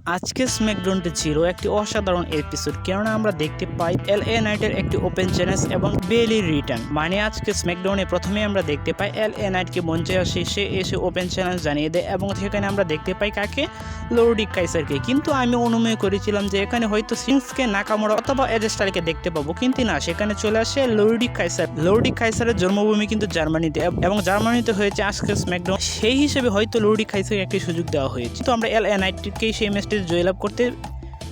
আজকে স্ম্যাকডাউনটি ছিল একটি অসাধারণ এপিসোড, কেননা আমরা দেখতে পাই এলএ নাইটের একটি ওপেন চ্যালেঞ্জ এবং বেলির রিটার্ন। মানে আজকে স্ম্যাকডাউনে প্রথমে আমরা দেখতে পাই এলএ নাইটকে মঞ্চে আসে, সে এসে ওপেন চ্যালেঞ্জ জানিয়ে দেয় এবং সেখানে আমরা দেখতে পাই কাকে, লর্ডি কাইসারকে। কিন্তু আমি অনুমান করেছিলাম যে এখানে হয়তো সিন্সকে, নাকামোরা অথবা এজ স্টাইলকে দেখতে পাবো, কিন্তু না, সেখানে চলে আসে লর্ডি কাইসার। লর্ডি কাইসারের জন্মভূমি কিন্তু জার্মানিতে এবং জার্মানিতে হয়েছে আজকে স্ম্যাকডাউন, সেই হিসেবে হয়তো লর্ডি কাইসারকে একটি সুযোগ দেওয়া হয়েছে। তো আমরা এলএ নাইটকেই সেই ম্যাচটি জয়লাভ করতে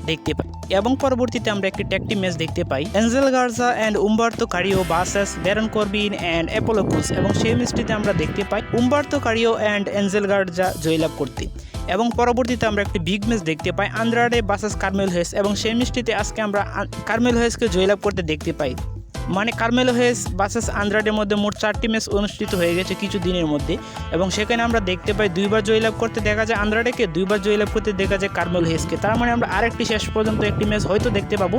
দেখতে পাই এবং পরবর্তীতে আমরা একটি ট্যাগ টিম ম্যাচ দেখতে পাই, Angel Garza and Humberto Carrillo versus Baron Corbin and Apollo Crews. এবং সেই ম্যাচটিতে আমরা দেখতে পাই উম্বার্তো কারিও অ্যান্ড এঞ্জেল গার্জা জয়লাভ করতে। এবং পরবর্তীতে আমরা একটি বিগ ম্যাচ দেখতে পাই, আন্দ্রাডে ভার্সেস কার্মেলো হেস, এবং সেই ম্যাচটিতে আজকে আমরা কার্মেলো হেসকে জয়লাভ করতে দেখতে পাই। মানে কার্মেলো হেস ভার্সেস আন্দ্রাডের মধ্যে মোট 4টি ম্যাচ অনুষ্ঠিত হয়ে গেছে কিছু দিনের মধ্যে, এবং সেখানে আমরা দেখতে পাই 2বার জয়লাভ করতে দেখা যায় আন্দ্রাডেকে, 2বার জয়লাভ করতে দেখা যায় কার্মেলো হেসকে। তার মানে আমরা আরেকটি শেষ পর্যন্ত একটি ম্যাচ হয়তো দেখতে পাবো,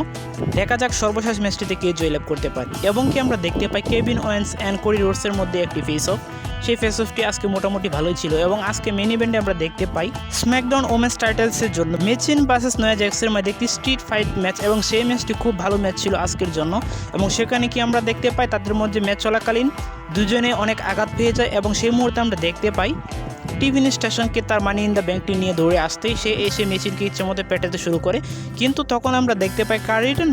দেখা যাক সর্বশেষ ম্যাচটিতে কে জয়লাভ করতে পারে। এবং কি আমরা দেখতে পাই কেভিন ওয়েন্স অ্যান্ড কোডি রোডসের মধ্যে একটি ফেস অফ, সেই ফেস অফটি আজকে মোটামুটি ভালোই ছিল। এবং আজকে মেন ইভেন্টে আমরা দেখতে পাই স্ম্যাকডাউন ওমেন্স টাইটেলসের জন্য মেচিন ভার্সেস নয়া জ্যাক্সের মধ্যে একটি স্ট্রিট ফাইট ম্যাচ, এবং সেই ম্যাচটি খুব ভালো ম্যাচ ছিল আজকের জন্য। এবং সেখানে কি আমরা দেখতে পাই তাদের মধ্যে ম্যাচ চলাকালীন দুজনে অনেক আঘাত পেয়ে যায়, এবং সেই মুহূর্তে আমরা দেখতে পাই টিভিন স্টেশনকে তার মানি ইন দ্য ব্যাংকটি নিয়ে দৌড়ে আসতেই সে এসে মেশিনকে ইচ্ছে মতো পেটাতে শুরু করে। কিন্তু তখন আমরা দেখতে পাই কার রিটার্ন,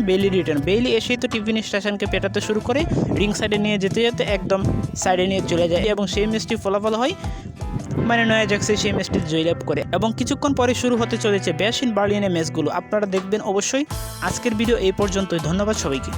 বেলি এসেই তো টিভিন স্টেশনকে পেটাতে শুরু করে, রিং সাইডে নিয়ে যেতে যেতে একদম সাইডে নিয়ে চলে যায়, এবং সেই ম্যাচটি ফলাফল হয় মানে নয়া জ্যাক্সে সেই ম্যাচটি জয়লাভ করে। এবং কিছুক্ষণ পরে শুরু হতে চলেছে ব্যাশ ইন বার্লিনের ম্যাচগুলো, আপনারা দেখবেন অবশ্যই। আজকের ভিডিও এই পর্যন্তই, ধন্যবাদ সবাইকে।